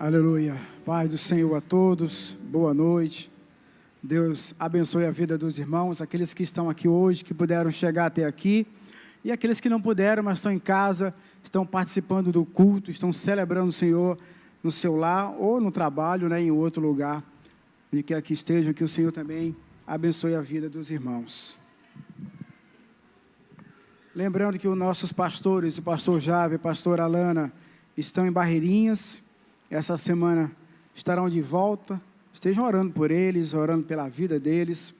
Aleluia. Paz do Senhor a todos, boa noite. Deus abençoe a vida dos irmãos, aqueles que estão aqui hoje, que puderam chegar até aqui, e aqueles que não puderam, mas estão em casa, estão participando do culto, estão celebrando o Senhor no seu lar ou no trabalho, em outro lugar, onde quer que estejam, que o Senhor também abençoe a vida dos irmãos. Lembrando que os nossos pastores, o pastor Jave e a pastora Alana, estão em Barreirinhas. Essa semana estarão de volta. Estejam orando por eles, orando pela vida deles.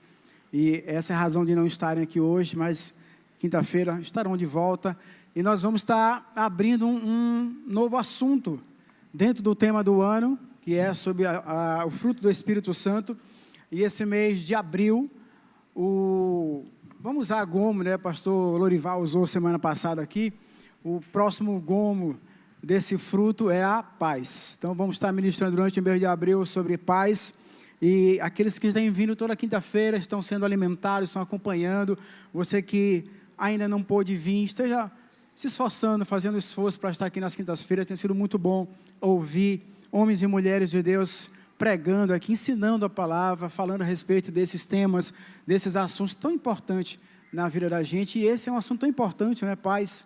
E essa é a razão de não estarem aqui hoje, mas quinta-feira estarão de volta. E nós vamos estar abrindo um novo assunto dentro do tema do ano, que é sobre o fruto do Espírito Santo. E esse mês de abril, vamos usar gomo, pastor Lorival usou semana passada aqui. O próximo gomo desse fruto é a paz. Então vamos estar ministrando durante o mês de abril sobre paz, e aqueles que estão vindo toda quinta-feira estão sendo alimentados, estão acompanhando. Você que ainda não pôde vir, esteja se esforçando, fazendo esforço para estar aqui nas quintas-feiras. Tem sido muito bom ouvir homens e mulheres de Deus pregando aqui, ensinando a palavra, falando a respeito desses temas, desses assuntos tão importantes na vida da gente. E esse é um assunto tão importante, paz.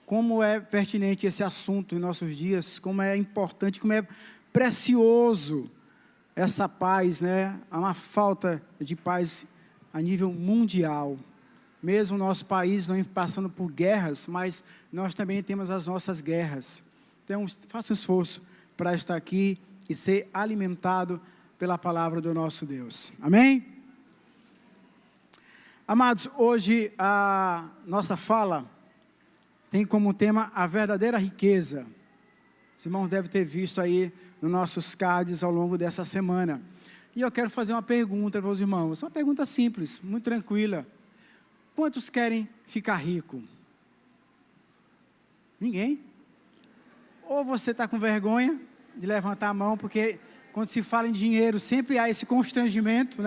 Como é pertinente esse assunto em nossos dias, como é importante, como é precioso essa paz, Há uma falta de paz a nível mundial. Mesmo o nosso país não passando por guerras, mas nós também temos as nossas guerras. Então, faça um esforço para estar aqui e ser alimentado pela palavra do nosso Deus. Amém? Amados, hoje a nossa fala tem como tema a verdadeira riqueza. Os irmãos devem ter visto aí nos nossos cards ao longo dessa semana. E eu quero fazer uma pergunta para os irmãos, uma pergunta simples, muito tranquila. Quantos querem ficar rico? Ninguém? Ou você está com vergonha de levantar a mão, porque quando se fala em dinheiro sempre há esse constrangimento,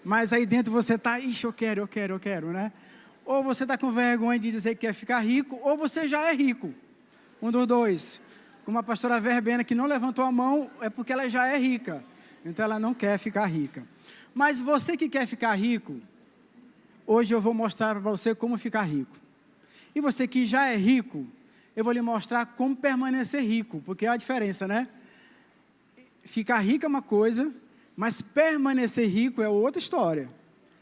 Mas aí dentro você está, eu quero, Ou você está com vergonha de dizer que quer ficar rico, ou você já é rico. Um dos dois. Como a pastora Verbena, que não levantou a mão, é porque ela já é rica. Então ela não quer ficar rica. Mas você que quer ficar rico, hoje eu vou mostrar para você como ficar rico. E você que já é rico, eu vou lhe mostrar como permanecer rico, porque é a diferença, Ficar rico é uma coisa, mas permanecer rico é outra história.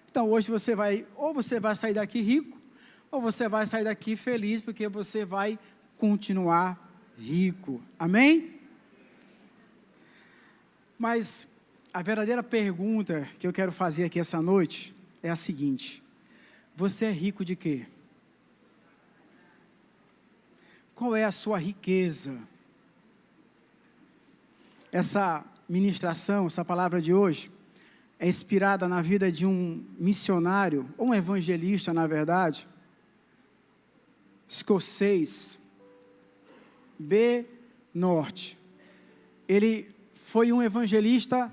Então hoje você vai sair daqui rico, ou você vai sair daqui feliz, porque você vai continuar rico. Amém? Mas a verdadeira pergunta que eu quero fazer aqui essa noite é a seguinte: você é rico de quê? Qual é a sua riqueza? Essa ministração, essa palavra de hoje, é inspirada na vida de um missionário, ou um evangelista, na verdade, escocês, B. Norte. Ele foi um evangelista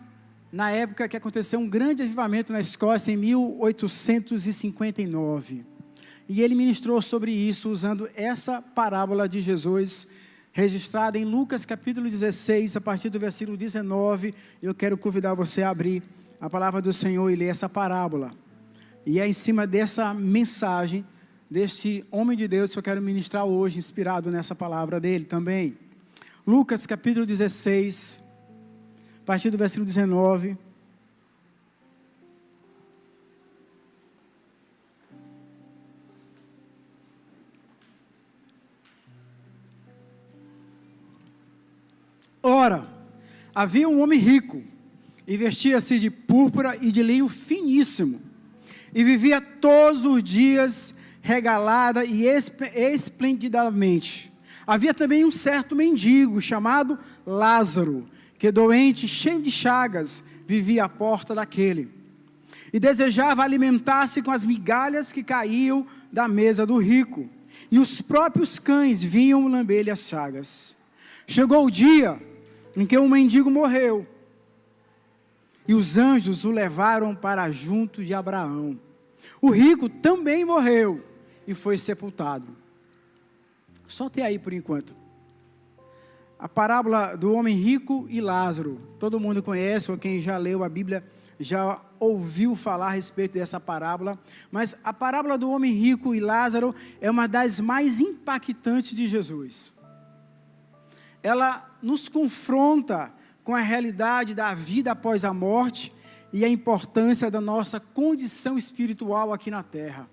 na época que aconteceu um grande avivamento na Escócia, em 1859. E ele ministrou sobre isso, usando essa parábola de Jesus, registrada em Lucas capítulo 16, a partir do versículo 19. Eu quero convidar você a abrir a palavra do Senhor e ler essa parábola. E é em cima dessa mensagem, deste homem de Deus, que eu quero ministrar hoje, inspirado nessa palavra dele também. Lucas capítulo 16, a partir do versículo 19. Ora, havia um homem rico, e vestia-se de púrpura e de linho finíssimo, e vivia todos os dias regalada e esplendidamente. Havia também um certo mendigo, chamado Lázaro, que doente, cheio de chagas, vivia à porta daquele, e desejava alimentar-se com as migalhas que caíam da mesa do rico, e os próprios cães vinham lamber-lhe as chagas. Chegou o dia em que o mendigo morreu, e os anjos o levaram para junto de Abraão. O rico também morreu e foi sepultado. Só até aí por enquanto. A parábola do homem rico e Lázaro. Todo mundo conhece, ou quem já leu a Bíblia já ouviu falar a respeito dessa parábola. Mas a parábola do homem rico e Lázaro é uma das mais impactantes de Jesus. Ela nos confronta com a realidade da vida após a morte e a importância da nossa condição espiritual aqui na terra.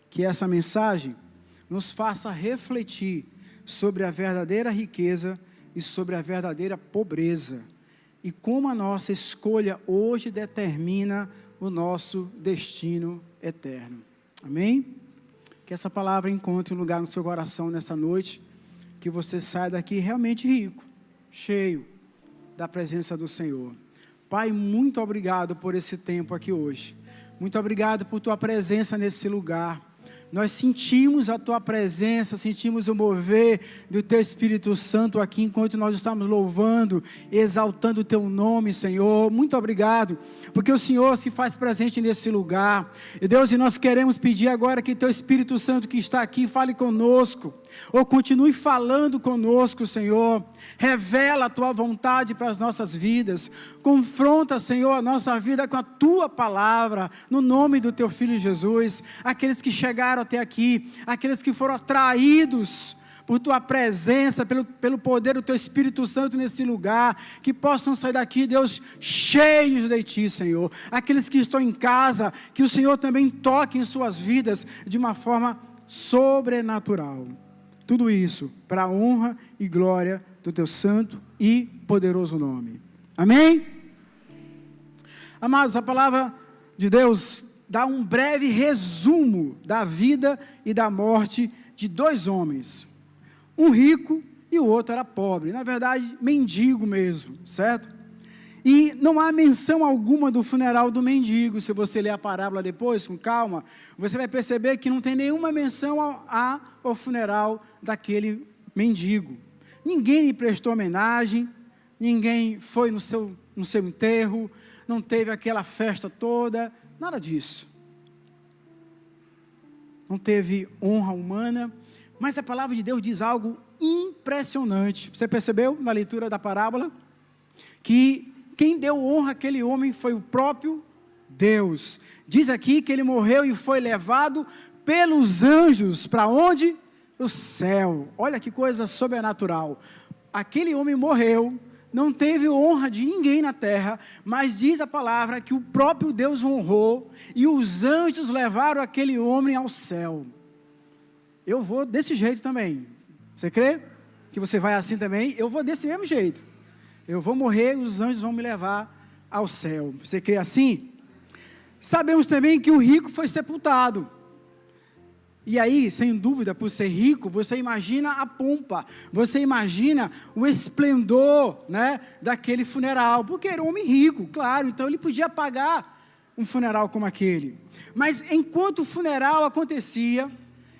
Que essa mensagem nos faça refletir sobre a verdadeira riqueza e sobre a verdadeira pobreza, e como a nossa escolha hoje determina o nosso destino eterno. Amém? Que essa palavra encontre um lugar no seu coração nessa noite, que você saia daqui realmente rico, cheio da presença do Senhor. Pai, muito obrigado por esse tempo aqui hoje. Muito obrigado por tua presença nesse lugar. Nós sentimos a tua presença, sentimos o mover do teu Espírito Santo aqui, enquanto nós estamos louvando, exaltando o teu nome, Senhor. Muito obrigado, porque o Senhor se faz presente nesse lugar. E Deus, e nós queremos pedir agora que teu Espírito Santo que está aqui, fale conosco, ou continue falando conosco, Senhor. Revela a tua vontade para as nossas vidas. Confronta, Senhor, a nossa vida com a tua palavra, no nome do teu Filho Jesus. Aqueles que chegaram até aqui, aqueles que foram atraídos por tua presença, pelo poder do teu Espírito Santo nesse lugar, que possam sair daqui, Deus, cheios de ti, Senhor. Aqueles que estão em casa, que o Senhor também toque em suas vidas de uma forma sobrenatural. Tudo isso para a honra e glória do teu santo e poderoso nome. Amém? Amados, a palavra de Deus dá um breve resumo da vida e da morte de dois homens. Um rico e o outro era pobre. Na verdade, mendigo mesmo, certo? E não há menção alguma do funeral do mendigo. Se você ler a parábola depois, com calma, você vai perceber que não tem nenhuma menção ao funeral daquele mendigo. Ninguém lhe prestou homenagem, ninguém foi no seu enterro, não teve aquela festa toda, nada disso. Não teve honra humana, mas a palavra de Deus diz algo impressionante. Você percebeu na leitura da parábola? Que quem deu honra àquele homem foi o próprio Deus. Diz aqui que ele morreu e foi levado pelos anjos, para onde? O céu. Olha que coisa sobrenatural. Aquele homem morreu, não teve honra de ninguém na terra, mas diz a palavra que o próprio Deus honrou, e os anjos levaram aquele homem ao céu. Eu vou desse jeito também. Você crê que você vai assim também? Eu vou desse mesmo jeito. Eu vou morrer e os anjos vão me levar ao céu. Você crê assim? Sabemos também que o rico foi sepultado. E aí, sem dúvida, por ser rico, você imagina a pompa, você imagina o esplendor, né, daquele funeral, porque era um homem rico, claro, então ele podia pagar um funeral como aquele. Mas enquanto o funeral acontecia,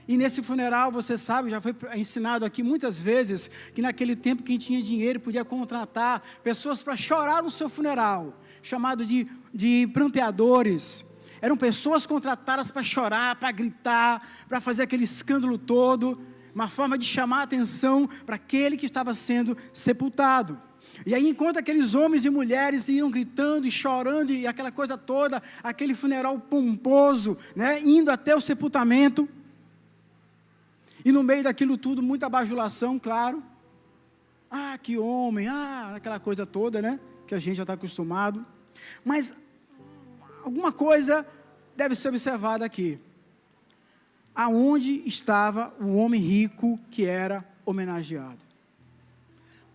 e nesse funeral, você sabe, já foi ensinado aqui muitas vezes, que naquele tempo quem tinha dinheiro podia contratar pessoas para chorar no seu funeral, chamado de pranteadores. Eram pessoas contratadas para chorar, para gritar, para fazer aquele escândalo todo, uma forma de chamar a atenção para aquele que estava sendo sepultado. E aí, enquanto aqueles homens e mulheres iam gritando e chorando, e aquela coisa toda, aquele funeral pomposo, né, indo até o sepultamento, e no meio daquilo tudo, muita bajulação, claro. Ah, que homem, aquela coisa toda, né, que a gente já está acostumado. Mas alguma coisa deve ser observada aqui. Aonde estava o homem rico que era homenageado?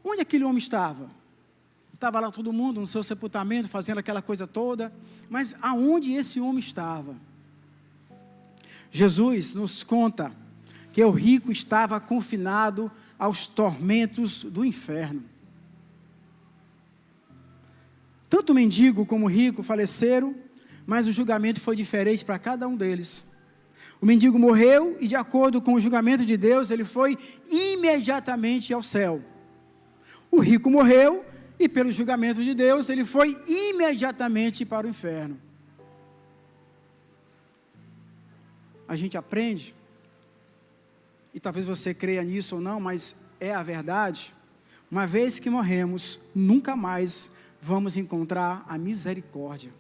Onde aquele homem estava? Estava lá todo mundo no seu sepultamento, fazendo aquela coisa toda, mas aonde esse homem estava? Jesus nos conta que o rico estava confinado aos tormentos do inferno. Tanto o mendigo como o rico faleceram, mas o julgamento foi diferente para cada um deles. O mendigo morreu e, de acordo com o julgamento de Deus, ele foi imediatamente ao céu. O rico morreu e, pelo julgamento de Deus, ele foi imediatamente para o inferno. A gente aprende, e talvez você creia nisso ou não, mas é a verdade, uma vez que morremos, nunca mais vamos encontrar a misericórdia.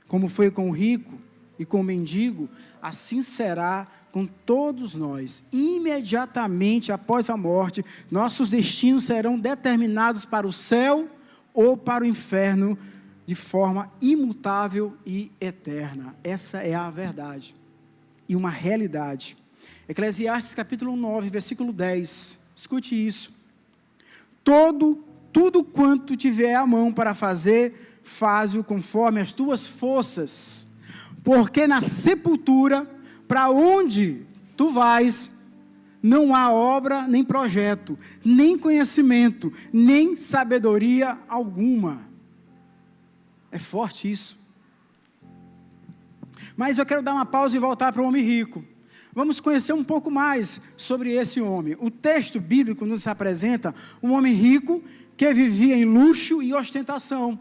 Como foi com o rico e com o mendigo, assim será com todos nós. Imediatamente após a morte, nossos destinos serão determinados para o céu ou para o inferno, de forma imutável e eterna. Essa é a verdade e uma realidade. Eclesiastes capítulo 9, versículo 10, escute isso: tudo quanto tiver à mão para fazer, faze-o conforme as tuas forças, porque na sepultura, para onde tu vais, não há obra, nem projeto, nem conhecimento, nem sabedoria alguma. É forte isso. Mas eu quero dar uma pausa e voltar para o homem rico. Vamos conhecer um pouco mais sobre esse homem. O texto bíblico nos apresenta um homem rico que vivia em luxo e ostentação.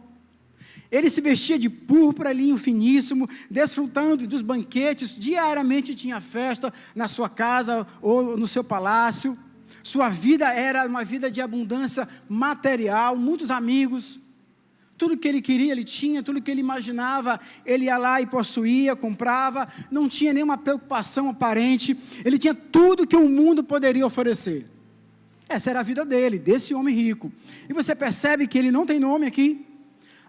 Ele se vestia de púrpura, linho finíssimo, desfrutando dos banquetes. Diariamente tinha festa na sua casa ou no seu palácio. Sua vida era uma vida de abundância material, muitos amigos. Tudo que ele queria, ele tinha. Tudo que ele imaginava, ele ia lá e possuía, comprava. Não tinha nenhuma preocupação aparente. Ele tinha tudo que o mundo poderia oferecer. Essa era a vida dele, desse homem rico. E você percebe que ele não tem nome aqui?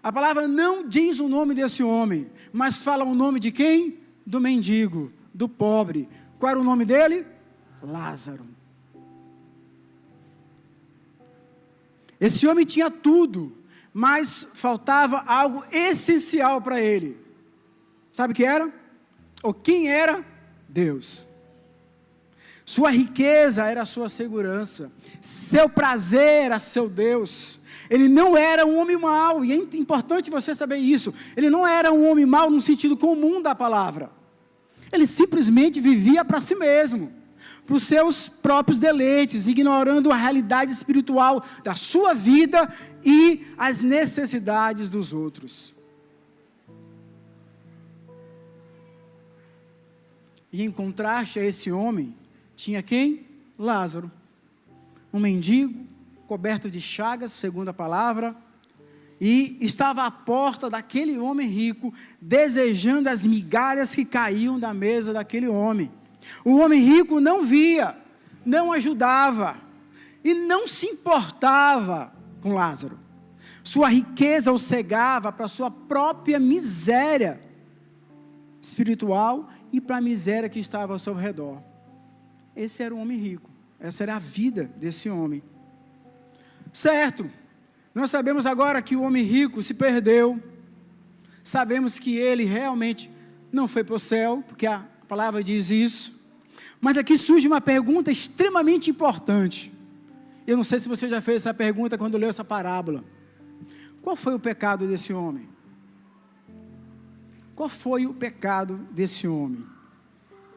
A palavra não diz o nome desse homem, mas fala o nome de quem? Do mendigo, do pobre. Qual era o nome dele? Lázaro. Esse homem tinha tudo, mas faltava algo essencial para ele. Sabe o que era? Ou quem era? Deus. Sua riqueza era a sua segurança, seu prazer era seu Deus. Ele não era um homem mau, e é importante você saber isso. Ele não era um homem mau no sentido comum da palavra. Ele simplesmente vivia para si mesmo, para os seus próprios deleites, ignorando a realidade espiritual da sua vida e as necessidades dos outros. E em contraste a esse homem, tinha quem? Lázaro, um mendigo, coberto de chagas, segundo a palavra, e estava à porta daquele homem rico, desejando as migalhas que caíam da mesa daquele homem. O homem rico não via, não ajudava, e não se importava com Lázaro. Sua riqueza o cegava para a sua própria miséria espiritual e para a miséria que estava ao seu redor. Esse era o homem rico, essa era a vida desse homem. Certo, nós sabemos agora que o homem rico se perdeu, sabemos que ele realmente não foi para o céu, porque a palavra diz isso, mas aqui surge uma pergunta extremamente importante. Eu não sei se você já fez essa pergunta quando leu essa parábola. Qual foi o pecado desse homem? Qual foi o pecado desse homem?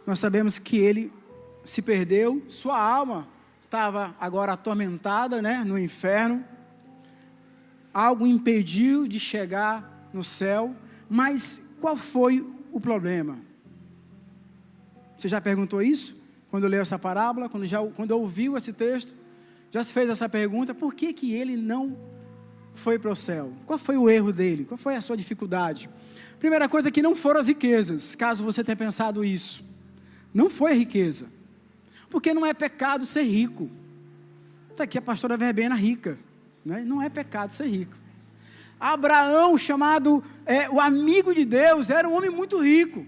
Nós sabemos que ele se perdeu, sua alma estava agora atormentada, no inferno. Algo impediu de chegar no céu, mas qual foi o problema? Você já perguntou isso? Quando leu essa parábola, quando ouviu esse texto, já se fez essa pergunta: por que ele não foi para o céu? Qual foi o erro dele? Qual foi a sua dificuldade? Primeira coisa, que não foram as riquezas, caso você tenha pensado isso. Não foi a riqueza, porque não é pecado ser rico. Está aqui a pastora Verbena rica, não é pecado ser rico. Abraão, chamado o amigo de Deus, era um homem muito rico.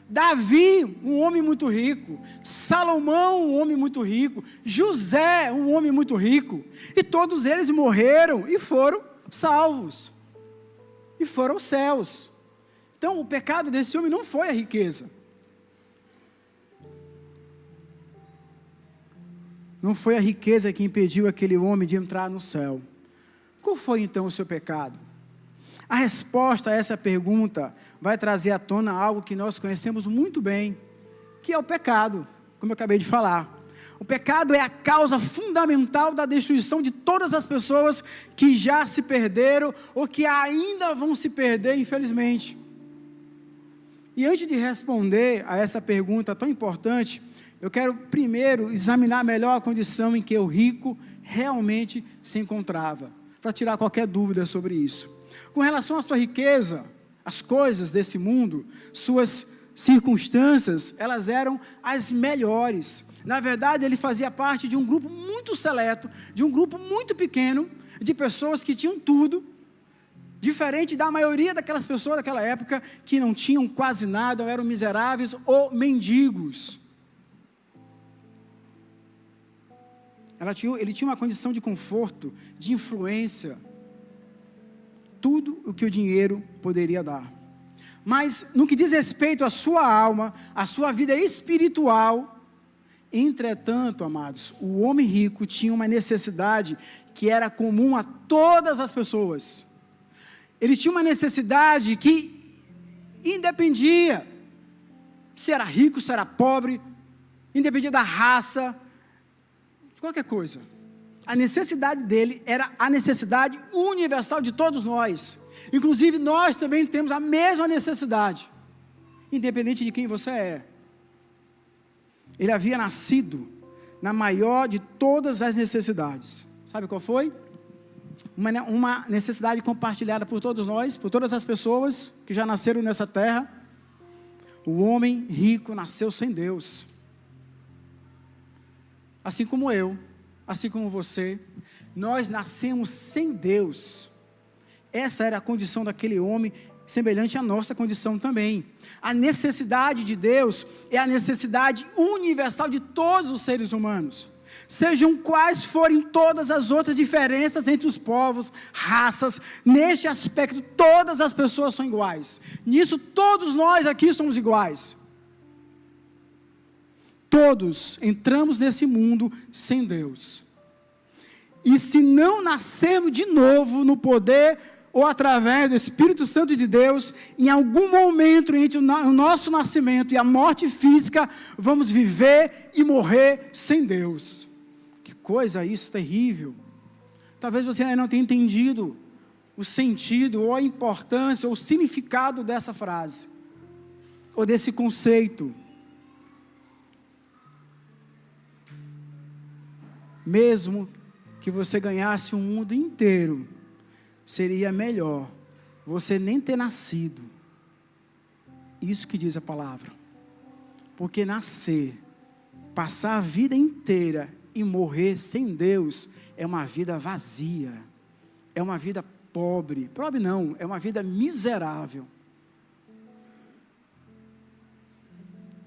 Davi, um homem muito rico. Salomão, um homem muito rico. José, um homem muito rico. E todos eles morreram e foram salvos, e foram aos céus. Então o pecado desse homem não foi a riqueza, não foi a riqueza que impediu aquele homem de entrar no céu. Qual foi então o seu pecado? A resposta a essa pergunta vai trazer à tona algo que nós conhecemos muito bem, que é o pecado, como eu acabei de falar. O pecado é a causa fundamental da destruição de todas as pessoas que já se perderam ou que ainda vão se perder, infelizmente. E antes de responder a essa pergunta tão importante, eu quero primeiro examinar melhor a condição em que o rico realmente se encontrava, para tirar qualquer dúvida sobre isso. Com relação à sua riqueza, as coisas desse mundo, suas circunstâncias, elas eram as melhores. Na verdade, ele fazia parte de um grupo muito seleto, de um grupo muito pequeno, de pessoas que tinham tudo, diferente da maioria daquelas pessoas daquela época, que não tinham quase nada, ou eram miseráveis ou mendigos. Ele tinha uma condição de conforto, de influência, tudo o que o dinheiro poderia dar. Mas, no que diz respeito à sua alma, à sua vida espiritual, entretanto, amados, o homem rico tinha uma necessidade que era comum a todas as pessoas. Ele tinha uma necessidade que independia se era rico, se era pobre, independia da raça, qualquer coisa. A necessidade dele era a necessidade universal de todos nós. Inclusive, nós também temos a mesma necessidade, independente de quem você é. Ele havia nascido na maior de todas as necessidades. Sabe qual foi? Uma necessidade compartilhada por todos nós, por todas as pessoas que já nasceram nessa terra. O homem rico nasceu sem Deus. Assim como eu, assim como você, nós nascemos sem Deus. Essa era a condição daquele homem, semelhante à nossa condição também. A necessidade de Deus é a necessidade universal de todos os seres humanos. Sejam quais forem todas as outras diferenças entre os povos, raças, neste aspecto todas as pessoas são iguais. Nisso todos nós aqui somos iguais. Todos entramos nesse mundo sem Deus. E se não nascermos de novo no poder ou através do Espírito Santo de Deus, em algum momento entre o nosso nascimento e a morte física, vamos viver e morrer sem Deus. Que coisa isso terrível. Talvez você ainda não tenha entendido o sentido, ou a importância, ou o significado dessa frase, ou desse conceito. Mesmo que você ganhasse o mundo inteiro, seria melhor você nem ter nascido. Isso que diz a palavra. Porque nascer, passar a vida inteira e morrer sem Deus, é uma vida vazia, é uma vida pobre. Pobre não, é uma vida miserável.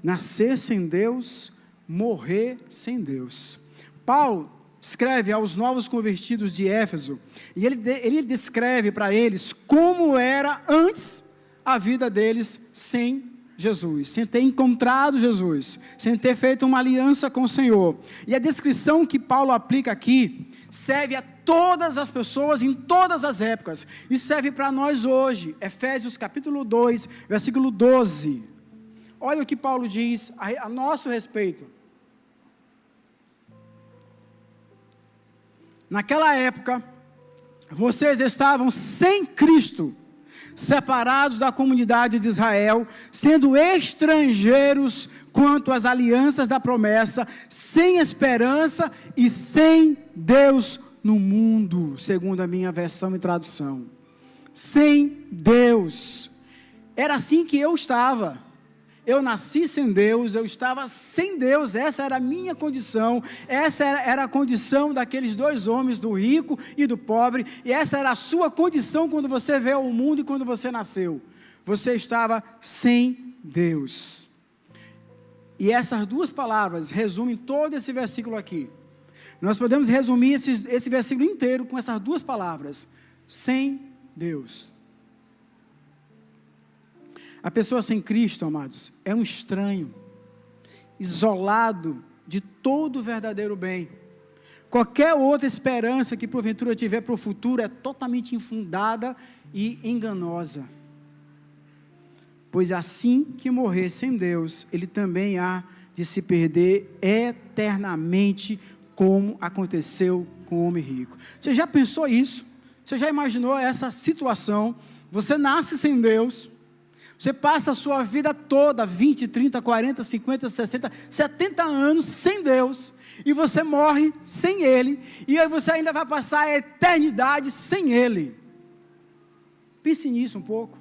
Nascer sem Deus, morrer sem Deus. Paulo escreve aos novos convertidos de Éfeso, e ele descreve para eles como era antes a vida deles sem Jesus, sem ter encontrado Jesus, sem ter feito uma aliança com o Senhor. E a descrição que Paulo aplica aqui, serve a todas as pessoas, em todas as épocas, e serve para nós hoje. Efésios capítulo 2, versículo 12, olha o que Paulo diz a nosso respeito. Naquela época, vocês estavam sem Cristo, separados da comunidade de Israel, sendo estrangeiros quanto às alianças da promessa, sem esperança e sem Deus no mundo, segundo a minha versão e tradução. Sem Deus. Era assim que eu estava. Eu nasci sem Deus, eu estava sem Deus, essa era a minha condição, essa era a condição daqueles dois homens, do rico e do pobre, e essa era a sua condição quando você veio ao mundo e quando você nasceu. Você estava sem Deus. E essas duas palavras resumem todo esse versículo aqui. Nós podemos resumir esse versículo inteiro com essas duas palavras: sem Deus. A pessoa sem Cristo, amados, é um estranho, isolado de todo o verdadeiro bem. Qualquer outra esperança que porventura tiver para o futuro é totalmente infundada e enganosa. Pois assim que morrer sem Deus, ele também há de se perder eternamente, como aconteceu com o homem rico. Você já pensou isso? Você já imaginou essa situação? Você nasce sem Deus, Você passa a sua vida toda, 20, 30, 40, 50, 60, 70 anos sem Deus, e você morre sem Ele, e aí você ainda vai passar a eternidade sem Ele. Pense nisso um pouco.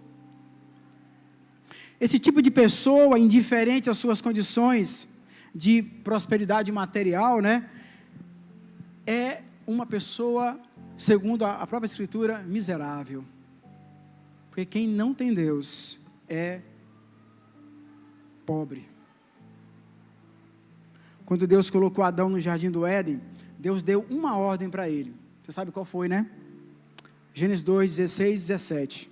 Esse tipo de pessoa, indiferente às suas condições de prosperidade material, né, é uma pessoa, segundo a própria Escritura, miserável. Porque quem não tem Deus é pobre. Quando Deus colocou Adão no jardim do Éden, Deus deu uma ordem para ele. Você sabe qual foi, né? Gênesis 2, 16, 17.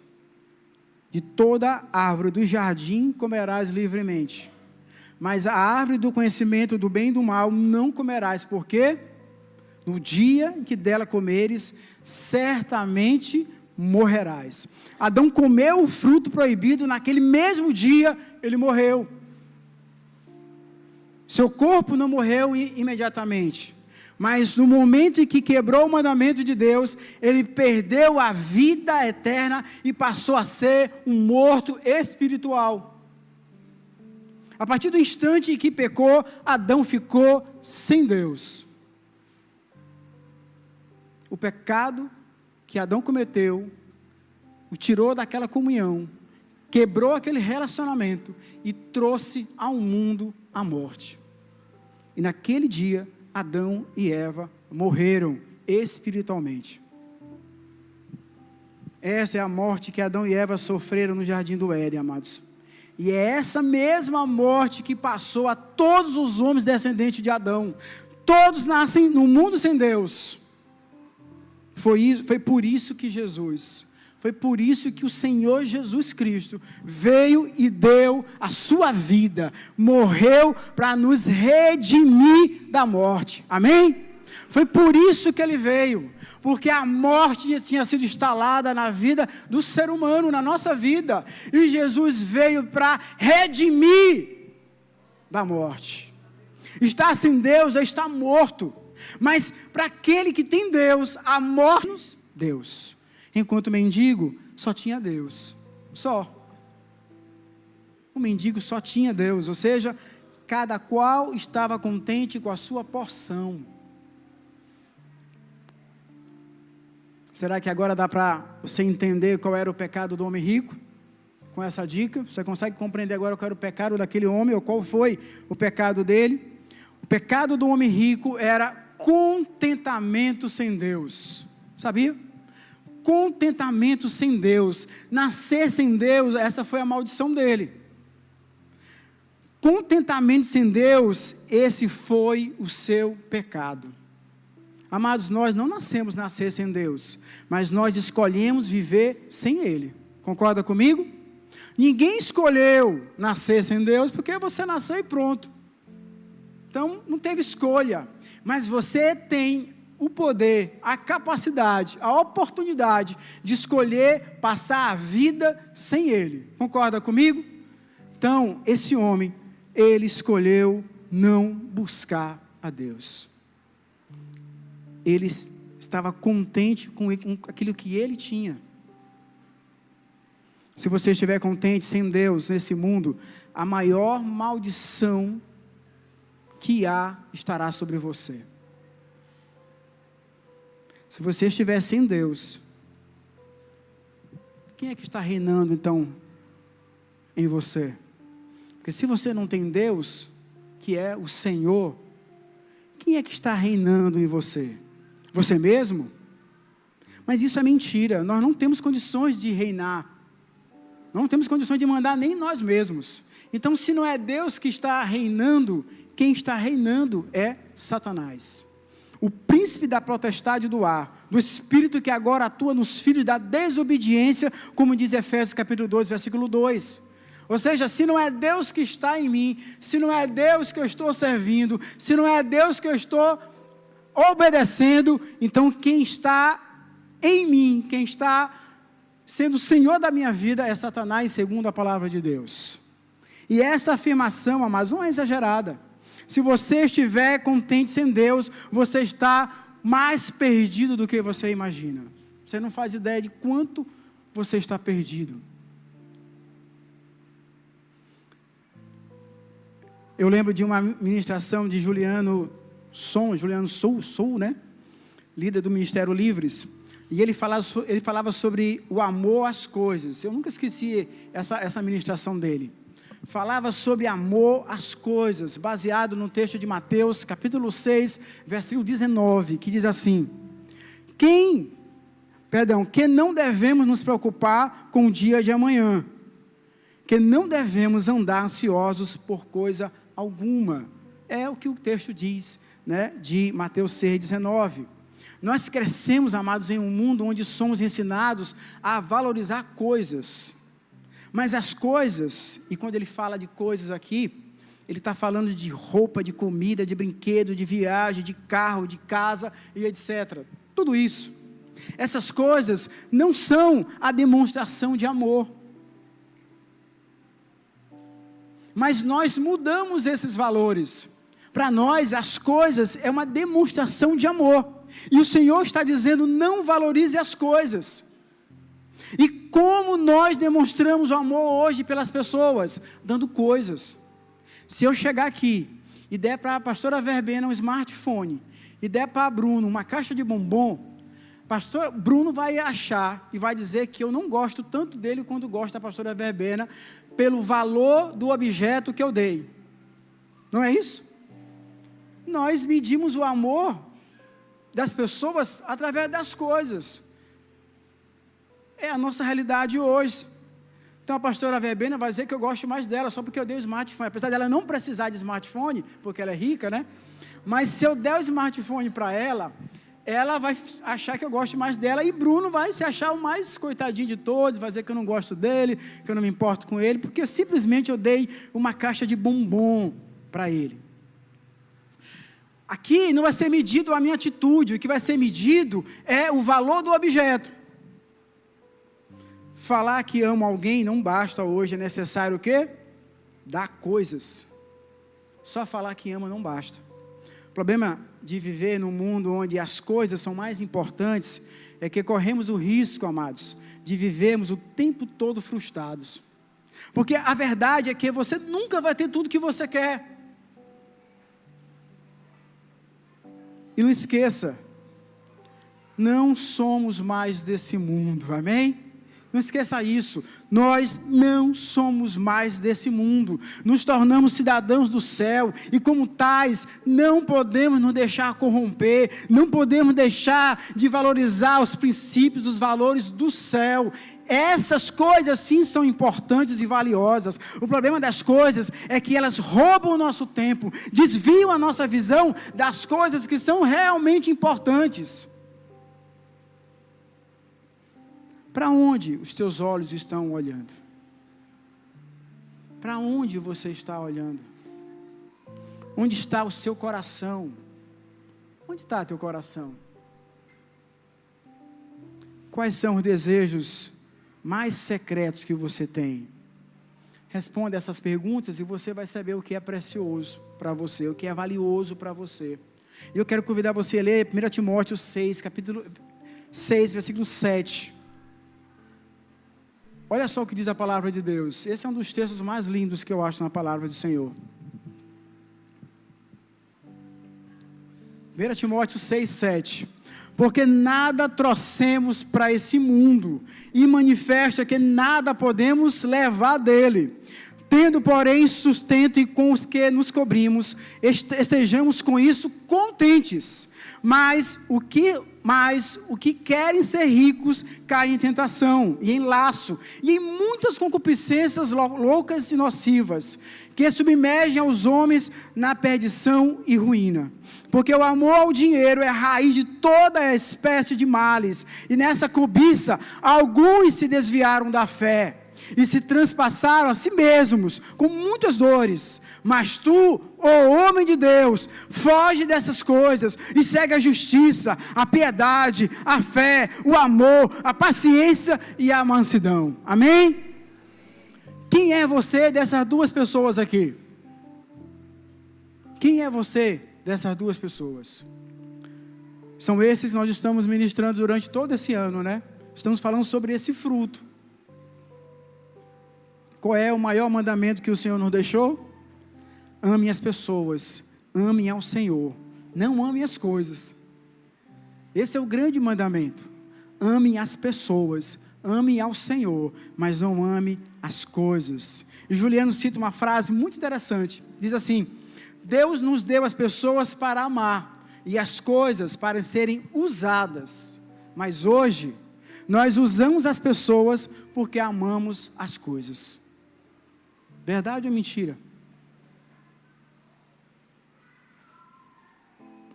De toda árvore do jardim comerás livremente, mas a árvore do conhecimento do bem e do mal não comerás, porque no dia em que dela comeres, certamente morrerás. Adão comeu o fruto proibido, naquele mesmo dia ele morreu. Seu corpo não morreu imediatamente, mas no momento em que quebrou o mandamento de Deus, ele perdeu a vida eterna e passou a ser um morto espiritual. A partir do instante em que pecou, Adão ficou sem Deus. O pecado que Adão cometeu o tirou daquela comunhão, quebrou aquele relacionamento e trouxe ao mundo a morte. E naquele dia, Adão e Eva morreram espiritualmente. Essa é a morte que Adão e Eva sofreram no jardim do Éden, amados. E é essa mesma morte que passou a todos os homens descendentes de Adão. Todos nascem no mundo sem Deus. Foi por isso que foi por isso que o Senhor Jesus Cristo veio e deu a sua vida, morreu para nos redimir da morte, amém? Foi por isso que Ele veio, porque a morte tinha sido instalada na vida do ser humano, na nossa vida, e Jesus veio para redimir da morte. Estar sem Deus é estar morto, mas para aquele que tem Deus, a morte, Deus. Enquanto o mendigo só tinha Deus, só. O mendigo só tinha Deus, ou seja, cada qual estava contente com a sua porção. Será que agora dá para você entender qual era o pecado do homem rico? Com essa dica, você consegue compreender agora qual era o pecado daquele homem, ou qual foi o pecado dele? O pecado do homem rico era contentamento sem Deus, sabia? Contentamento sem Deus, nascer sem Deus, essa foi a maldição dele. Contentamento sem Deus, esse foi o seu pecado. Amados, nós não nascer sem Deus, mas nós escolhemos viver sem Ele. Concorda comigo? Ninguém escolheu nascer sem Deus, porque você nasceu e pronto. Então, não teve escolha, mas você tem o poder, a capacidade, a oportunidade de escolher passar a vida sem Ele. Concorda comigo? Então, esse homem, ele escolheu não buscar a Deus. Ele estava contente com aquilo que ele tinha. Se você estiver contente sem Deus nesse mundo, a maior maldição que há estará sobre você. Se você estiver sem Deus, quem é que está reinando então em você? Porque se você não tem Deus, que é o Senhor, quem é que está reinando em você? Você mesmo? Mas isso é mentira, nós não temos condições de reinar, não temos condições de mandar nem nós mesmos. Então, se não é Deus que está reinando, quem está reinando é Satanás. O príncipe da potestade do ar, do espírito que agora atua nos filhos da desobediência, como diz Efésios capítulo 2, versículo 2. Ou seja, se não é Deus que está em mim, se não é Deus que eu estou servindo, se não é Deus que eu estou obedecendo, então quem está em mim, quem está sendo o Senhor da minha vida é Satanás, segundo a palavra de Deus. E essa afirmação, amados, não é exagerada. Se você estiver contente sem Deus, você está mais perdido do que você imagina. Você não faz ideia de quanto você está perdido. Eu lembro de uma ministração de Juliano Sul, né? Líder do Ministério Livres, e ele falava sobre o amor às coisas. Eu nunca esqueci essa ministração dele. Falava sobre amor às coisas, baseado no texto de Mateus, capítulo 6, versículo 19, que diz assim: que não devemos nos preocupar com o dia de amanhã, que não devemos andar ansiosos por coisa alguma. É o que o texto diz, né, de Mateus 6, 19. Nós crescemos, amados, em um mundo onde somos ensinados a valorizar coisas, mas as coisas, e quando ele fala de coisas aqui, ele está falando de roupa, de comida, de brinquedo, de viagem, de carro, de casa e etc. Tudo isso, essas coisas não são a demonstração de amor, mas nós mudamos esses valores. Para nós, as coisas é uma demonstração de amor. E o Senhor está dizendo: não valorize as coisas. E como nós demonstramos o amor hoje pelas pessoas? Dando coisas. Se eu chegar aqui e der para a pastora Verbena um smartphone, e der para a Bruno uma caixa de bombom, pastor Bruno vai achar e vai dizer que eu não gosto tanto dele quanto gosto da pastora Verbena, pelo valor do objeto que eu dei. Não é isso? Nós medimos o amor das pessoas através das coisas. É a nossa realidade hoje. Então a pastora Verbena vai dizer que eu gosto mais dela só porque eu dei o smartphone, apesar dela não precisar de smartphone, porque ela é rica, né? Mas se eu der o smartphone para ela, ela vai achar que eu gosto mais dela, e Bruno vai se achar o mais coitadinho de todos, vai dizer que eu não gosto dele, que eu não me importo com ele, porque simplesmente eu dei uma caixa de bombom para ele. Aqui não vai ser medido a minha atitude, o que vai ser medido é o valor do objeto. Falar que amo alguém não basta hoje, é necessário o quê? Dar coisas. Só falar que ama não basta. O problema de viver num mundo onde as coisas são mais importantes é que corremos o risco, amados, de vivermos o tempo todo frustrados. Porque a verdade é que você nunca vai ter tudo que você quer. E não esqueça, não somos mais desse mundo, amém? Não esqueça isso, nós não somos mais desse mundo, nos tornamos cidadãos do céu, e como tais, não podemos nos deixar corromper, não podemos deixar de valorizar os princípios, os valores do céu. Essas coisas sim são importantes e valiosas. O problema das coisas é que elas roubam o nosso tempo, desviam a nossa visão das coisas que são realmente importantes. Para onde os teus olhos estão olhando? Para onde você está olhando? Onde está o seu coração? Onde está teu coração? Quais são os desejos mais secretos que você tem? Responda essas perguntas e você vai saber o que é precioso para você, o que é valioso para você. E eu quero convidar você a ler 1 Timóteo 6, capítulo 6, versículo 7. Olha só o que diz a palavra de Deus. Esse é um dos textos mais lindos que eu acho na palavra do Senhor. 1 Timóteo 6, 7. Porque nada trouxemos para esse mundo, e manifesta que nada podemos levar dele. Tendo, porém, sustento e com os que nos cobrimos, estejamos com isso contentes. Mas o que querem ser ricos caem em tentação, e em laço, e em muitas concupiscências loucas e nocivas, que submergem aos homens na perdição e ruína. Porque o amor ao dinheiro é a raiz de toda espécie de males, e nessa cobiça alguns se desviaram da fé, e se transpassaram a si mesmos com muitas dores. Mas tu, ó homem de Deus, foge dessas coisas e segue a justiça, a piedade, a fé, o amor, a paciência e a mansidão. Amém? Quem é você dessas duas pessoas aqui? Quem é você dessas duas pessoas? São esses que nós estamos ministrando durante todo esse ano, né? Estamos falando sobre esse fruto. Qual é o maior mandamento que o Senhor nos deixou? Amem as pessoas, amem ao Senhor, não amem as coisas. Esse é o grande mandamento. Amem as pessoas, amem ao Senhor, mas não ame as coisas. E Juliano cita uma frase muito interessante, diz assim: Deus nos deu as pessoas para amar, e as coisas para serem usadas, mas hoje, nós usamos as pessoas porque amamos as coisas. Verdade ou mentira?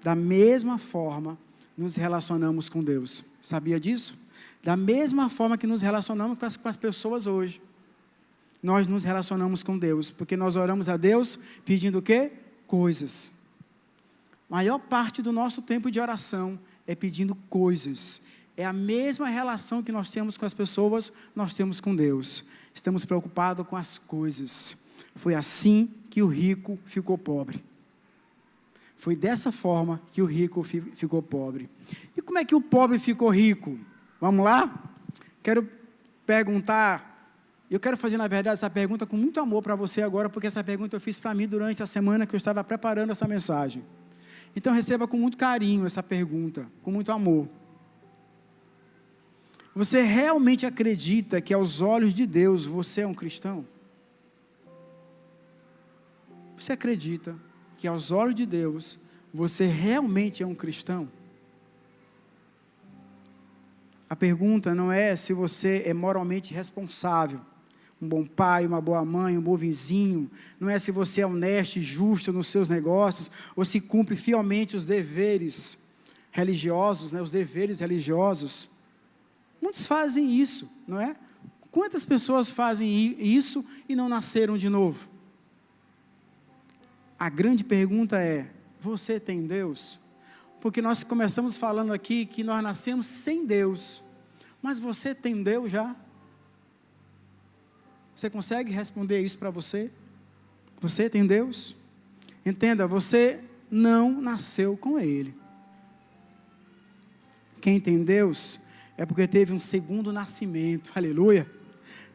Da mesma forma, nos relacionamos com Deus. Sabia disso? Da mesma forma que nos relacionamos com as pessoas hoje, nós nos relacionamos com Deus, porque nós oramos a Deus pedindo o quê? Coisas. A maior parte do nosso tempo de oração é pedindo coisas. É a mesma relação que nós temos com as pessoas, nós temos com Deus. Estamos preocupados com as coisas. Foi assim que o rico ficou pobre. Foi dessa forma que o rico ficou pobre. E como é que o pobre ficou rico? Vamos lá? Quero perguntar, eu quero fazer na verdade essa pergunta com muito amor para você agora, porque essa pergunta eu fiz para mim durante a semana que eu estava preparando essa mensagem. Então receba com muito carinho essa pergunta, com muito amor. Você realmente acredita que aos olhos de Deus você é um cristão? Você acredita que aos olhos de Deus você realmente é um cristão? A pergunta não é se você é moralmente responsável, um bom pai, uma boa mãe, um bom vizinho, não é se você é honesto e justo nos seus negócios, ou se cumpre fielmente os deveres religiosos, os deveres religiosos. Muitos fazem isso, não é? Quantas pessoas fazem isso e não nasceram de novo? A grande pergunta é, você tem Deus? Porque nós começamos falando aqui que nós nascemos sem Deus, mas você tem Deus já? Você consegue responder isso para você? Você tem Deus? Entenda, você não nasceu com Ele. Quem tem Deus é porque teve um segundo nascimento, aleluia.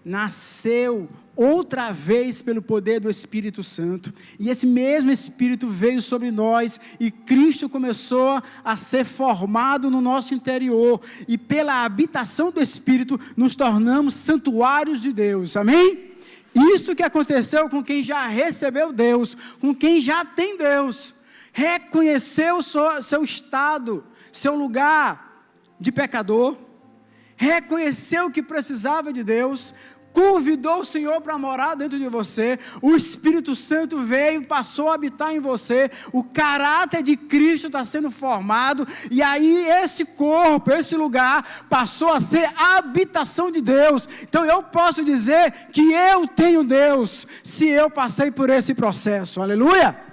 Nasceu outra vez pelo poder do Espírito Santo, e esse mesmo Espírito veio sobre nós, e Cristo começou a ser formado no nosso interior, e pela habitação do Espírito, nos tornamos santuários de Deus, amém? Isso que aconteceu com quem já recebeu Deus, com quem já tem Deus, reconheceu seu estado, seu lugar de pecador, reconheceu que precisava de Deus, convidou o Senhor para morar dentro de você, o Espírito Santo veio, passou a habitar em você, o caráter de Cristo está sendo formado, e aí esse corpo, esse lugar, passou a ser a habitação de Deus. Então eu posso dizer que eu tenho Deus, se eu passei por esse processo, aleluia.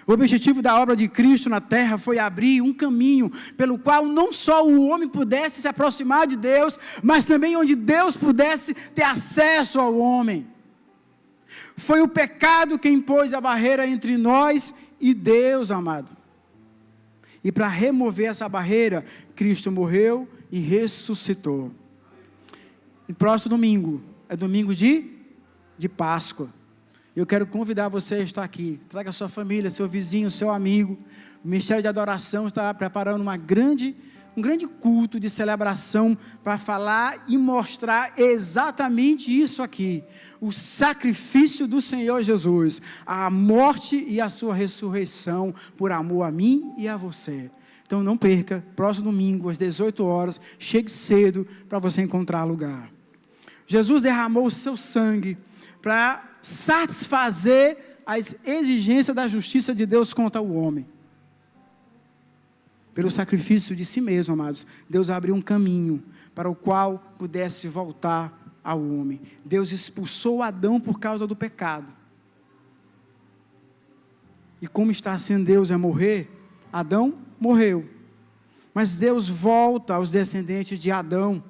O objetivo da obra de Cristo na terra foi abrir um caminho pelo qual não só o homem pudesse se aproximar de Deus, mas também onde Deus pudesse ter acesso ao homem. Foi o pecado que impôs a barreira entre nós e Deus, amado. E para remover essa barreira, Cristo morreu e ressuscitou. E próximo domingo, é domingo de Páscoa. Eu quero convidar você a estar aqui. Traga sua família, seu vizinho, seu amigo. O Ministério de Adoração está preparando um grande culto de celebração para falar e mostrar exatamente isso aqui. O sacrifício do Senhor Jesus, a morte e a sua ressurreição por amor a mim e a você. Então não perca, próximo domingo às 18 horas, chegue cedo para você encontrar lugar. Jesus derramou o seu sangue para satisfazer as exigências da justiça de Deus contra o homem. Pelo sacrifício de si mesmo, amados, Deus abriu um caminho para o qual pudesse voltar ao homem. Deus expulsou Adão por causa do pecado. E como está sendo Deus a morrer, Adão morreu. Mas Deus volta aos descendentes de Adão.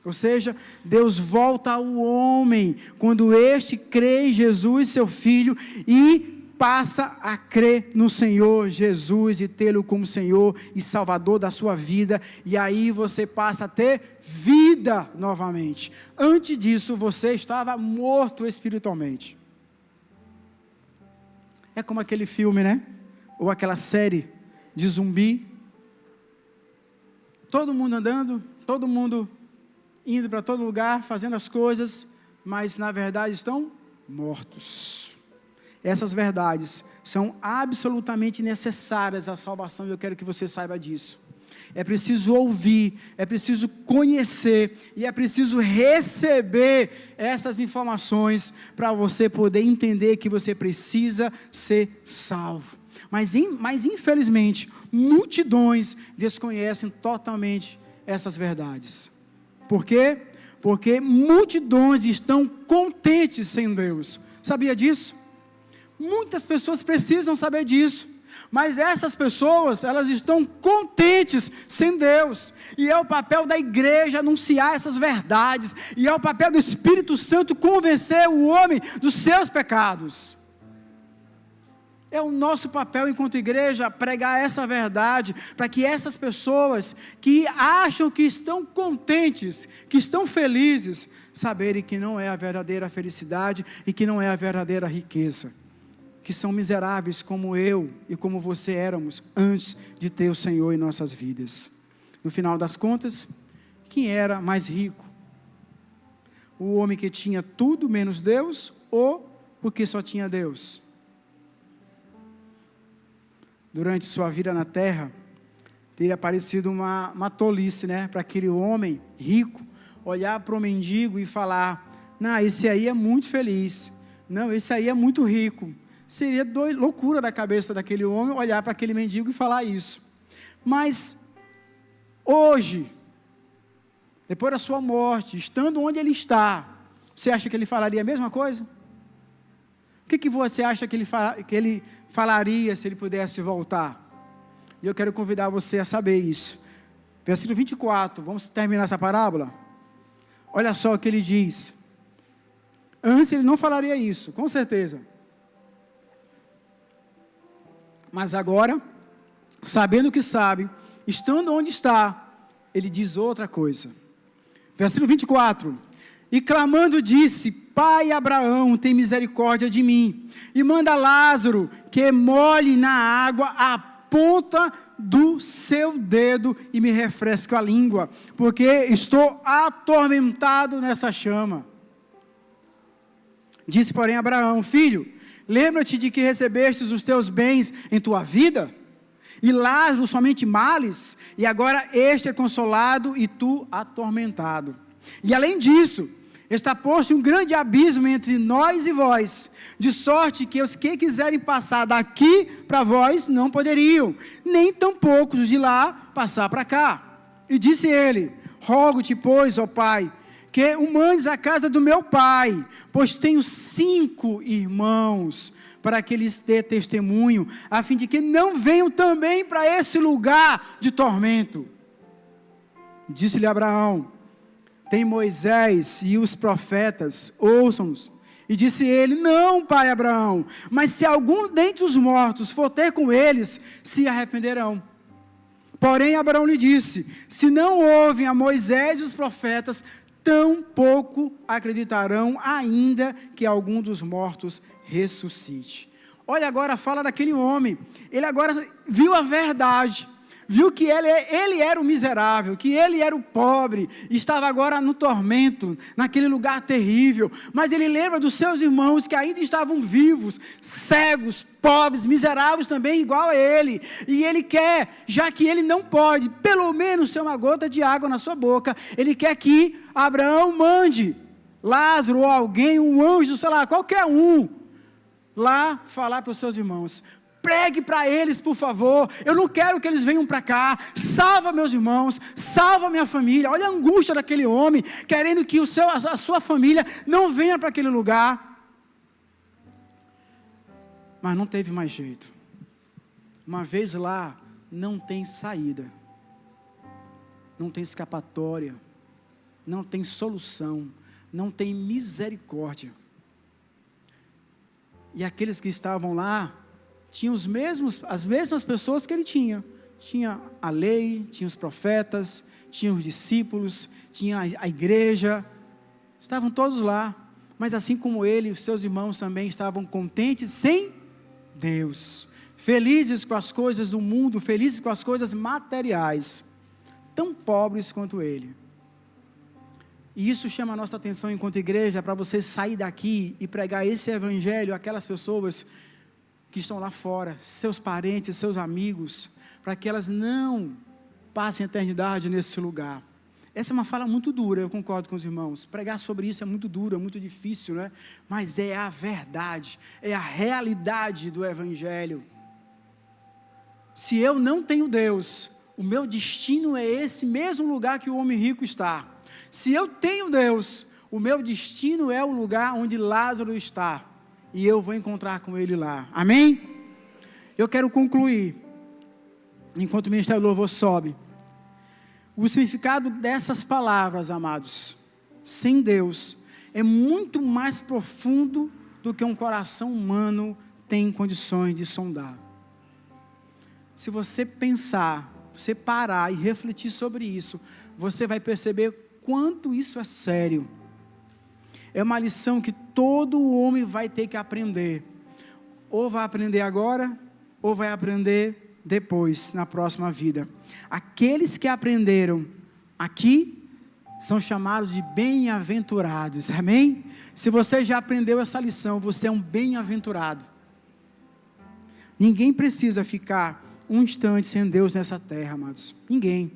Ou seja, Deus volta ao homem, quando este crê em Jesus, seu Filho, e passa a crer no Senhor Jesus e tê-lo como Senhor e Salvador da sua vida, e aí você passa a ter vida novamente. Antes disso, você estava morto espiritualmente. É como aquele filme, né? Ou aquela série de zumbi. Todo mundo andando, todo mundo indo para todo lugar, fazendo as coisas, mas na verdade estão mortos. Essas verdades são absolutamente necessárias à salvação, e eu quero que você saiba disso. É preciso ouvir, é preciso conhecer, e é preciso receber essas informações, para você poder entender que você precisa ser salvo. Mas infelizmente, multidões desconhecem totalmente essas verdades. Por quê? Porque multidões estão contentes sem Deus. Sabia disso? Muitas pessoas precisam saber disso, mas essas pessoas, elas estão contentes sem Deus, e é o papel da igreja anunciar essas verdades, e é o papel do Espírito Santo convencer o homem dos seus pecados. É o nosso papel enquanto igreja pregar essa verdade, para que essas pessoas que acham que estão contentes, que estão felizes, saberem que não é a verdadeira felicidade e que não é a verdadeira riqueza, que são miseráveis como eu e como você éramos antes de ter o Senhor em nossas vidas. No final das contas, quem era mais rico? O homem que tinha tudo menos Deus, ou o que só tinha Deus? Durante sua vida na terra, teria parecido uma tolice, né? Para aquele homem rico, olhar para o mendigo e falar: não, esse aí é muito feliz, não, esse aí é muito rico. Seria loucura da cabeça daquele homem olhar para aquele mendigo e falar isso. Mas hoje, depois da sua morte, estando onde ele está, você acha que ele falaria a mesma coisa? O que você acha que ele falaria se ele pudesse voltar? E eu quero convidar você a saber isso. Versículo 24, vamos terminar essa parábola? Olha só o que ele diz. Antes ele não falaria isso, com certeza. Mas agora, sabendo o que sabe, estando onde está, ele diz outra coisa. Versículo 24. E clamando disse: Pai Abraão, tem misericórdia de mim, e manda Lázaro que molhe na água a ponta do seu dedo e me refresque a língua, porque estou atormentado nessa chama. Disse, porém, Abraão: Filho, lembra-te de que recebestes os teus bens em tua vida, e Lázaro somente males, e agora este é consolado e tu atormentado. E além disso, está posto um grande abismo entre nós e vós, de sorte que os que quiserem passar daqui para vós não poderiam, nem tampouco os de lá passar para cá. E disse ele: Rogo-te, pois, ó Pai, que o mandes à casa do meu pai, pois tenho 5 irmãos, para que lhes dê testemunho, a fim de que não venham também para esse lugar de tormento. Disse-lhe Abraão: Tem Moisés e os profetas, ouçam-nos. E disse ele: Não, pai Abraão, mas se algum dentre os mortos for ter com eles, se arrependerão. Porém Abraão lhe disse: Se não ouvem a Moisés e os profetas, tampouco acreditarão, ainda que algum dos mortos ressuscite. Olha agora, fala daquele homem. Ele agora viu a verdade, viu que ele era o miserável, que ele era o pobre, estava agora no tormento, naquele lugar terrível, mas ele lembra dos seus irmãos que ainda estavam vivos, cegos, pobres, miseráveis também, igual a ele, e ele quer, já que ele não pode, pelo menos ter uma gota de água na sua boca, ele quer que Abraão mande Lázaro ou alguém, um anjo, sei lá, qualquer um, lá falar para os seus irmãos: pregue para eles, por favor, eu não quero que eles venham para cá, salva meus irmãos, salva minha família. Olha a angústia daquele homem, querendo que a sua família não venha para aquele lugar. Mas não teve mais jeito. Uma vez lá, não tem saída, não tem escapatória, não tem solução, não tem misericórdia. E aqueles que estavam lá tinham as mesmas pessoas que ele tinha. Tinha a lei, tinha os profetas, tinha os discípulos, tinha a igreja, estavam todos lá. Mas assim como ele, os seus irmãos também estavam contentes sem Deus, felizes com as coisas do mundo, felizes com as coisas materiais, tão pobres quanto ele. E isso chama a nossa atenção enquanto igreja, para você sair daqui e pregar esse evangelho àquelas pessoas que estão lá fora, seus parentes, seus amigos, para que elas não passem a eternidade nesse lugar. Essa é uma fala muito dura, eu concordo com os irmãos. Pregar sobre isso é muito duro, é muito difícil, né? Mas é a verdade, é a realidade do evangelho. Se eu não tenho Deus, o meu destino é esse mesmo lugar que o homem rico está. Se eu tenho Deus, o meu destino é o lugar onde Lázaro está, e eu vou encontrar com ele lá. Amém? Eu quero concluir, enquanto o Ministério do Louvor sobe. O significado dessas palavras, amados, sem Deus, é muito mais profundo do que um coração humano tem condições de sondar. Se você pensar, você parar e refletir sobre isso, você vai perceber quanto isso é sério. É uma lição que todo homem vai ter que aprender. Ou vai aprender agora, ou vai aprender depois, na próxima vida. Aqueles que aprenderam aqui são chamados de bem-aventurados, amém? Se você já aprendeu essa lição, você é um bem-aventurado. Ninguém precisa ficar um instante sem Deus nessa terra, amados, ninguém.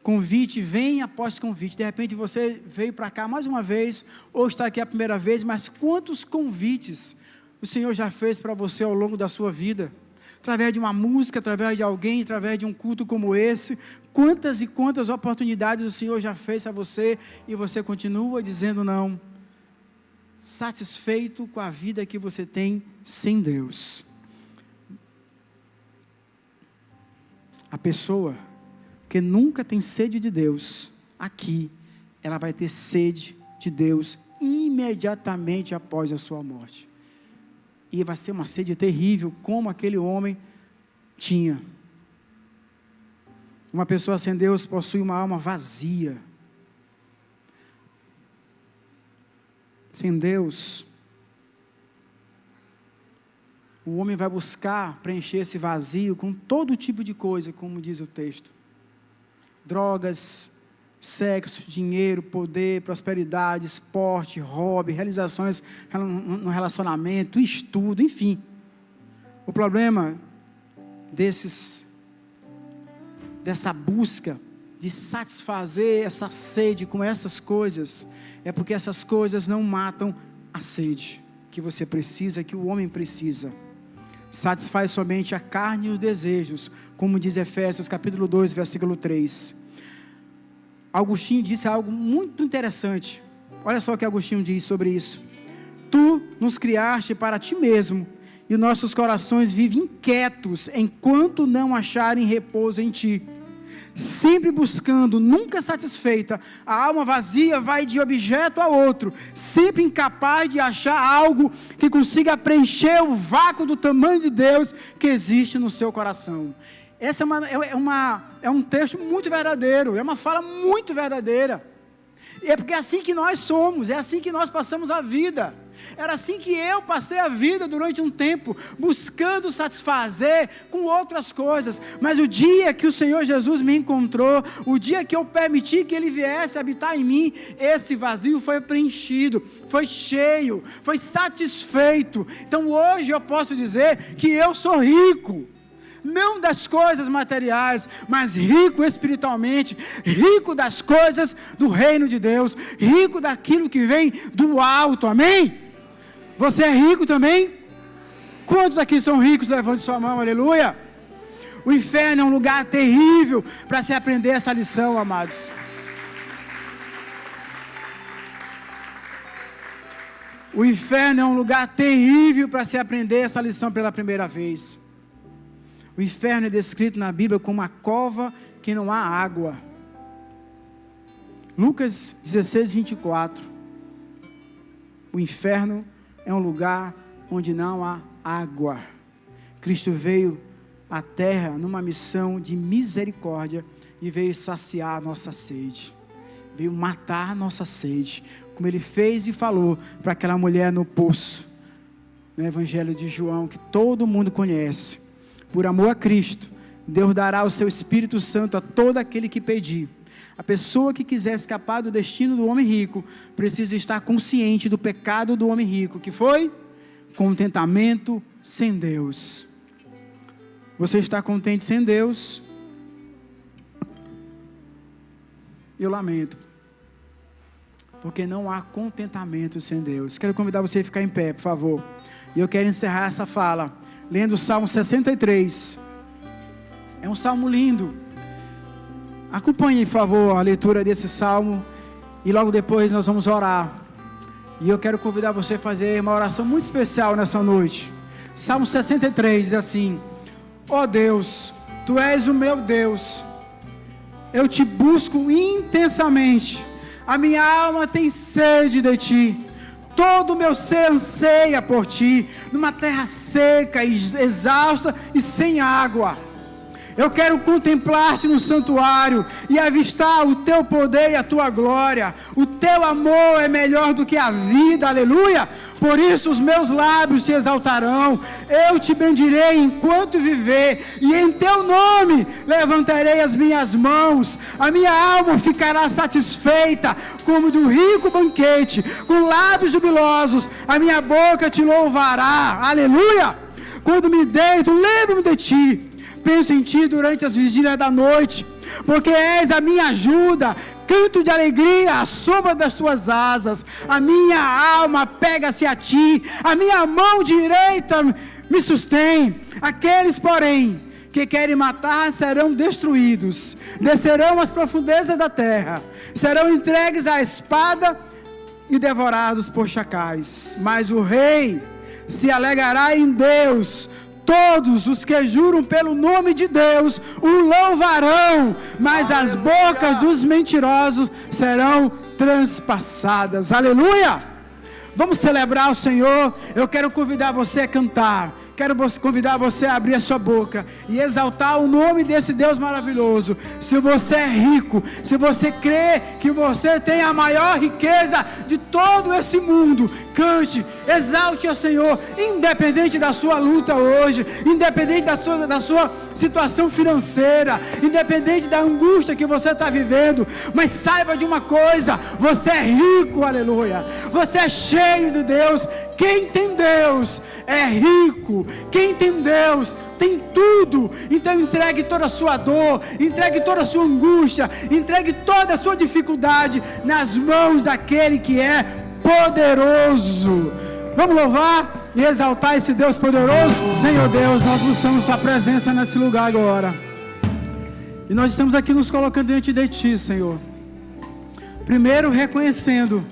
Convite vem após convite. De repente você veio para cá mais uma vez, ou está aqui a primeira vez, mas quantos convites o Senhor já fez para você ao longo da sua vida? Através de uma música, através de alguém, através de um culto como esse, quantas e quantas oportunidades o Senhor já fez a você, e você continua dizendo não, satisfeito com a vida que você tem sem Deus. A pessoa que nunca tem sede de Deus, aqui, ela vai ter sede de Deus imediatamente após a sua morte. E vai ser uma sede terrível, como aquele homem tinha. Uma pessoa sem Deus possui uma alma vazia. Sem Deus, o homem vai buscar preencher esse vazio com todo tipo de coisa, como diz o texto. Drogas, sexo, dinheiro, poder, prosperidade, esporte, hobby, realizações no relacionamento, estudo, enfim. O problema dessa busca de satisfazer essa sede com essas coisas, é porque essas coisas não matam a sede que você precisa, que o homem precisa. Satisfaz somente a carne e os desejos, como diz Efésios capítulo 2, versículo 3. Agostinho disse algo muito interessante. Olha só o que Agostinho diz sobre isso. Tu nos criaste para ti mesmo, e nossos corações vivem inquietos, enquanto não acharem repouso em ti. Sempre buscando, nunca satisfeita, a alma vazia vai de objeto a outro, sempre incapaz de achar algo que consiga preencher o vácuo do tamanho de Deus que existe no seu coração. Essa é um texto muito verdadeiro, é uma fala muito verdadeira. E é porque é assim que nós somos, é assim que nós passamos a vida. Era assim que eu passei a vida durante um tempo, buscando satisfazer com outras coisas. Mas o dia que o Senhor Jesus me encontrou, o dia que eu permiti que Ele viesse habitar em mim, esse vazio foi preenchido, foi cheio, foi satisfeito. Então hoje eu posso dizer que eu sou rico. Não das coisas materiais, mas rico espiritualmente, rico das coisas do reino de Deus, rico daquilo que vem do alto, amém? Você é rico também? Quantos aqui são ricos? Levante sua mão, aleluia. O inferno é um lugar terrível para se aprender essa lição, amados. O inferno é um lugar terrível para se aprender essa lição pela primeira vez. O inferno é descrito na Bíblia como uma cova que não há água. Lucas 16, 24. O inferno é um lugar onde não há água. Cristo veio à terra numa missão de misericórdia e veio saciar a nossa sede, veio matar a nossa sede, como Ele fez e falou para aquela mulher no poço, no Evangelho de João, que todo mundo conhece. Por amor a Cristo, Deus dará o seu Espírito Santo a todo aquele que pedir. A pessoa que quiser escapar do destino do homem rico, precisa estar consciente do pecado do homem rico, que foi contentamento sem Deus. Você está contente sem Deus? Eu lamento, porque não há contentamento sem Deus. Quero convidar você a ficar em pé, por favor. E eu quero encerrar essa fala lendo o Salmo 63. É um salmo lindo. Acompanhe, por favor, a leitura desse salmo, e logo depois nós vamos orar. E eu quero convidar você a fazer uma oração muito especial nessa noite. Salmo 63 diz assim: ó Deus, Tu és o meu Deus, eu Te busco intensamente, a minha alma tem sede de Ti, todo o meu ser anseia por Ti, numa terra seca, exausta e sem água. Eu quero contemplar-te no santuário e avistar o teu poder e a tua glória. O teu amor é melhor do que a vida, aleluia. Por isso os meus lábios te exaltarão. Eu te bendirei enquanto viver, e em teu nome levantarei as minhas mãos. A minha alma ficará satisfeita como do rico banquete, com lábios jubilosos a minha boca te louvará, aleluia. Quando me deito, lembro-me de ti. Penso em Ti durante as vigílias da noite, porque és a minha ajuda. Canto de alegria à sombra das Tuas asas. A minha alma pega-se a Ti, a minha mão direita me sustém. Aqueles, porém, que querem matar serão destruídos, descerão às profundezas da terra, serão entregues à espada e devorados por chacais. Mas o rei se alegrará em Deus. Todos os que juram pelo nome de Deus o louvarão, mas as bocas dos mentirosos serão transpassadas. Aleluia! Vamos celebrar o Senhor. Eu quero convidar você a cantar. Quero convidar você a abrir a sua boca e exaltar o nome desse Deus maravilhoso. Se você é rico, se você crê que você tem a maior riqueza de todo esse mundo, cante, exalte ao Senhor, independente da sua luta hoje, independente da sua situação financeira, independente da angústia que você está vivendo. Mas saiba de uma coisa: você é rico, aleluia. Você é cheio de Deus. Quem tem Deus é rico. Quem tem Deus tem tudo. Então entregue toda a sua dor, entregue toda a sua angústia, entregue toda a sua dificuldade nas mãos daquele que é poderoso. Vamos louvar e exaltar esse Deus poderoso. Senhor Deus, nós buscamos Tua presença nesse lugar agora, e nós estamos aqui nos colocando diante de Ti, Senhor. Primeiro reconhecendo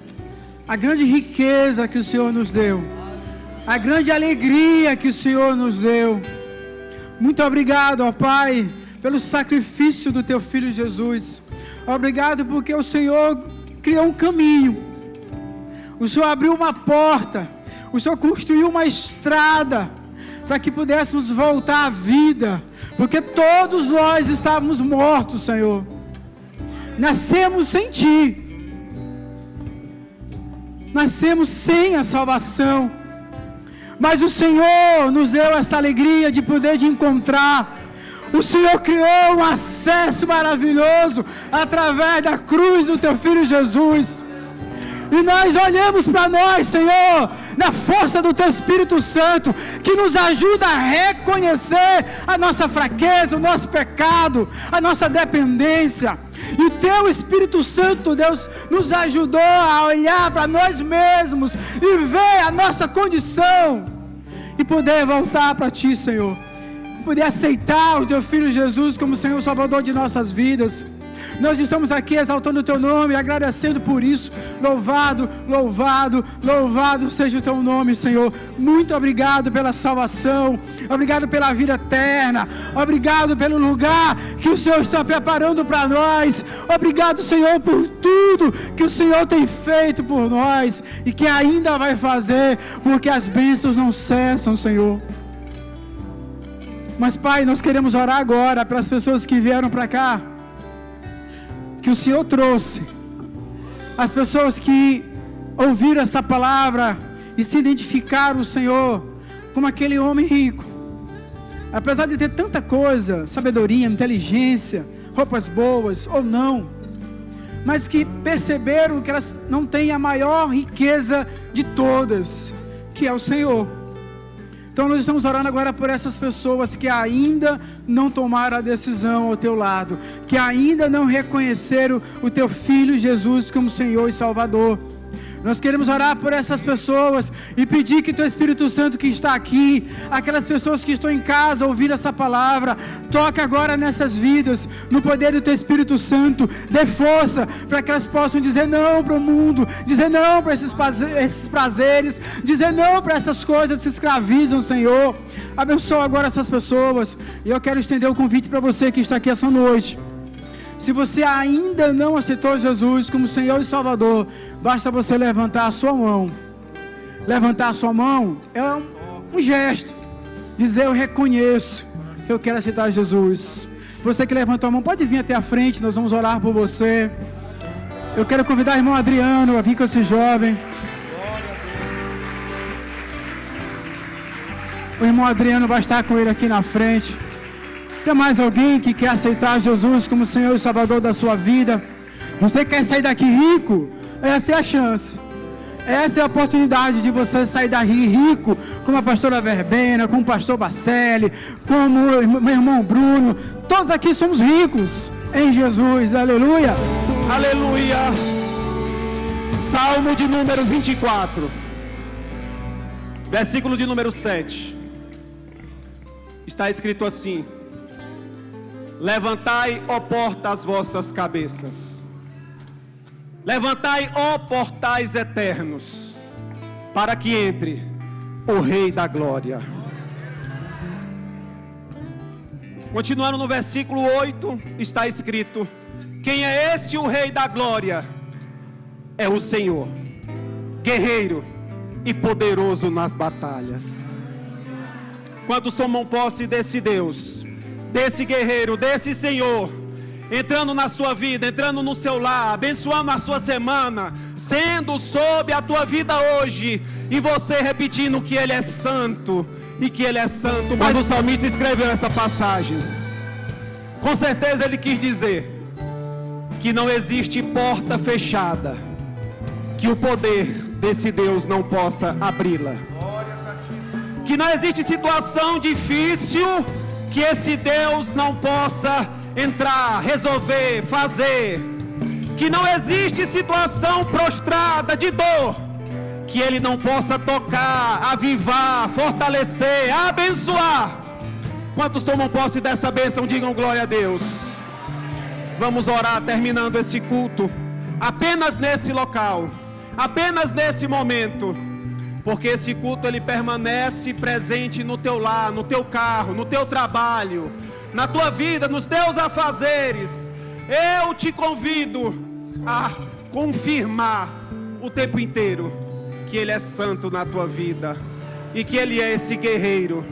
a grande riqueza que o Senhor nos deu, a grande alegria que o Senhor nos deu. Muito obrigado, ó Pai, pelo sacrifício do Teu Filho Jesus. Obrigado porque o Senhor criou um caminho, o Senhor abriu uma porta, o Senhor construiu uma estrada para que pudéssemos voltar à vida, porque todos nós estávamos mortos, Senhor. Nascemos sem Ti, nascemos sem a salvação, mas o Senhor nos deu essa alegria de poder te encontrar. O Senhor criou um acesso maravilhoso através da cruz do Teu Filho Jesus, e nós olhamos para nós, Senhor, na força do Teu Espírito Santo, que nos ajuda a reconhecer a nossa fraqueza, o nosso pecado, a nossa dependência. E o Teu Espírito Santo, Deus, nos ajudou a olhar para nós mesmos e ver a nossa condição, e poder voltar para Ti, Senhor, poder aceitar o Teu Filho Jesus como Senhor Salvador de nossas vidas. Nós estamos aqui exaltando o Teu nome, agradecendo por isso. Louvado, louvado, louvado seja o Teu nome, Senhor. Muito obrigado pela salvação, obrigado pela vida eterna, obrigado pelo lugar que o Senhor está preparando para nós. Obrigado, Senhor, por tudo que o Senhor tem feito por nós e que ainda vai fazer, porque as bênçãos não cessam, Senhor. Mas, Pai, nós queremos orar agora pelas pessoas que vieram para cá, que o Senhor trouxe, as pessoas que ouviram essa palavra e se identificaram, Senhor, como aquele homem rico. Apesar de ter tanta coisa, sabedoria, inteligência, roupas boas ou não, mas que perceberam que elas não têm a maior riqueza de todas, que é o Senhor. Então nós estamos orando agora por essas pessoas que ainda não tomaram a decisão ao Teu lado, que ainda não reconheceram o Teu Filho Jesus como Senhor e Salvador. Nós queremos orar por essas pessoas e pedir que Teu Espírito Santo que está aqui, aquelas pessoas que estão em casa ouvindo essa palavra, toque agora nessas vidas, no poder do Teu Espírito Santo, dê força para que elas possam dizer não para o mundo, dizer não para esses prazeres, dizer não para essas coisas que escravizam, Senhor. Abençoa agora essas pessoas. E eu quero estender o convite para você que está aqui essa noite. Se você ainda não aceitou Jesus como Senhor e Salvador, basta você levantar a sua mão. Levantar a sua mão é um gesto, dizer eu reconheço que eu quero aceitar Jesus. Você que levantou a mão, pode vir até a frente, nós vamos orar por você. Eu quero convidar o irmão Adriano a vir com esse jovem. O irmão Adriano vai estar com ele aqui na frente. Tem mais alguém que quer aceitar Jesus como Senhor e Salvador da sua vida? Você quer sair daqui rico? Essa é a chance. Essa é a oportunidade de você sair daqui rico, como a pastora Verbena, como o pastor Bacelli, como o meu irmão Bruno. Todos aqui somos ricos em Jesus. Aleluia. Aleluia. Salmo de número 24, versículo de número 7. Está escrito assim: levantai, ó porta, as vossas cabeças. Levantai, ó portais eternos, para que entre o Rei da Glória. Continuando no versículo 8, está escrito: quem é esse o Rei da Glória? É o Senhor, guerreiro e poderoso nas batalhas. Quantos tomam posse desse Deus, desse guerreiro, desse Senhor, entrando na sua vida, entrando no seu lar, abençoando a sua semana, sendo sobre a tua vida hoje, e você repetindo que Ele é santo, e que Ele é santo. Mas o salmista escreveu essa passagem, com certeza ele quis dizer que não existe porta fechada que o poder desse Deus não possa abri-la, que não existe situação difícil que esse Deus não possa entrar, resolver, fazer, que não existe situação prostrada de dor que Ele não possa tocar, avivar, fortalecer, abençoar. Quantos tomam posse dessa bênção, digam glória a Deus. Vamos orar terminando esse culto, apenas nesse local, apenas nesse momento, porque esse culto ele permanece presente no teu lar, no teu carro, no teu trabalho, na tua vida, nos teus afazeres. Eu te convido a confirmar o tempo inteiro que Ele é santo na tua vida e que Ele é esse guerreiro.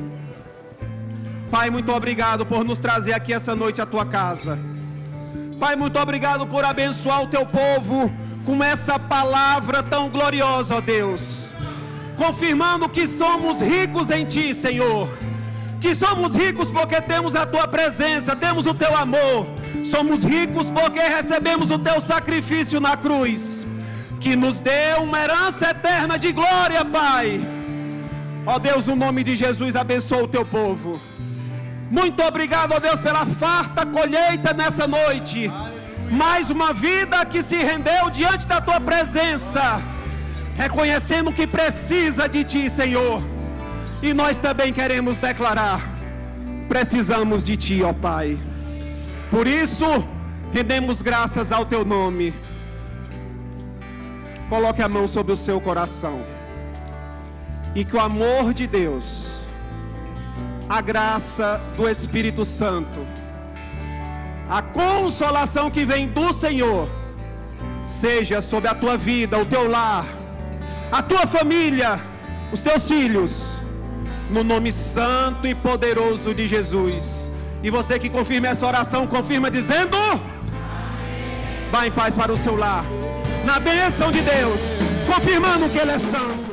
Pai, muito obrigado por nos trazer aqui essa noite à tua casa. Pai, muito obrigado por abençoar o teu povo com essa palavra tão gloriosa, ó Deus, confirmando que somos ricos em Ti, Senhor, que somos ricos porque temos a Tua presença, temos o Teu amor, somos ricos porque recebemos o Teu sacrifício na cruz, que nos deu uma herança eterna de glória, Pai. Ó Deus, no nome de Jesus, abençoa o Teu povo. Muito obrigado, ó Deus, pela farta colheita nessa noite. Mais uma vida que se rendeu diante da Tua presença, reconhecendo que precisa de Ti, Senhor. E nós também queremos declarar: precisamos de Ti, ó Pai. Por isso, Rendemos graças ao teu nome. Coloque a mão sobre o seu coração. E que o amor de Deus, a graça do Espírito Santo, a consolação que vem do Senhor, seja sobre a tua vida, o teu lar, a tua família, os teus filhos, no nome santo e poderoso de Jesus. E você que confirma essa oração, confirma dizendo: vá em paz para o seu lar, na bênção de Deus, confirmando que Ele é santo.